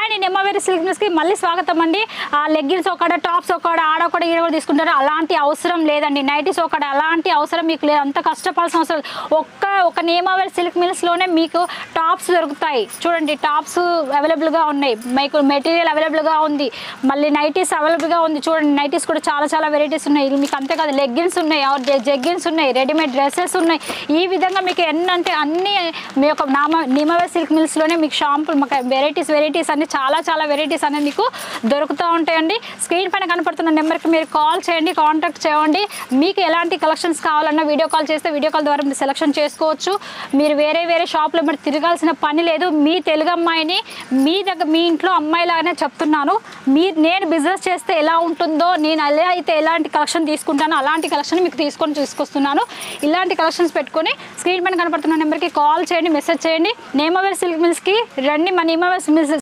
అండి నెమ్మవేరి సిల్క్ మిల్స్కి మళ్ళీ స్వాగతం అండి. లెగ్గిన్స్ ఒకడ, టాప్స్ ఒకడ, ఆడొకడ ఈడ కూడా తీసుకుంటారు. అలాంటి అవసరం లేదండి. నైటీస్ ఒకడ అలాంటి అవసరం మీకు లేదు. అంత కష్టపడాల్సిన అవసరం ఒక నెమ్మవేరి సిల్క్ మిల్స్లోనే మీకు టాప్స్ దొరుకుతాయి. చూడండి టాప్స్ అవైలబుల్గా ఉన్నాయి, మీకు మెటీరియల్ అవైలబుల్గా ఉంది, మళ్ళీ నైటీస్ అవైలబుల్గా ఉంది. చూడండి నైటీస్ కూడా చాలా వెరైటీస్ ఉన్నాయి. మీకు అంతేకాదు లెగ్గిన్స్ ఉన్నాయి, జెగ్గిన్స్ ఉన్నాయి, రెడీమేడ్ డ్రెస్సెస్ ఉన్నాయి. ఈ విధంగా మీకు ఎన్నంటే అన్ని మీ యొక్క నెమ్మవేరి సిల్క్ మిల్స్లోనే మీకు షాంపుల్ వెరైటీస్ అన్ని చాలా వెరైటీస్ అనేది మీకు దొరుకుతూ ఉంటాయండి. స్క్రీన్ పైన కనపడుతున్న నెంబర్కి మీరు కాల్ చేయండి, కాంటాక్ట్ చేయండి. మీకు ఎలాంటి కలెక్షన్స్ కావాలన్నా వీడియో కాల్ చేస్తే వీడియో కాల్ ద్వారా మీరు సెలెక్షన్ చేసుకోవచ్చు. మీరు వేరే షాప్లో మీరు తిరగాల్సిన పని లేదు. మీ తెలుగు అమ్మాయిని మీ ఇంట్లో అమ్మాయిలాగానే చెప్తున్నాను. నేను బిజినెస్ చేస్తే ఎలా ఉంటుందో, నేను ఎలా అయితే ఎలాంటి కలెక్షన్ తీసుకుంటానో అలాంటి కలెక్షన్ మీకు తీసుకొస్తున్నాను. ఇలాంటి కలెక్షన్స్ పెట్టుకొని స్క్రీన్ పైన కనపడుతున్న నెంబర్కి కాల్ చేయండి, మెసేజ్ చేయండి. నెమ్మవేరి సిల్క్ మిల్స్కి రండి. మా నెమ్మవేరి మిల్స్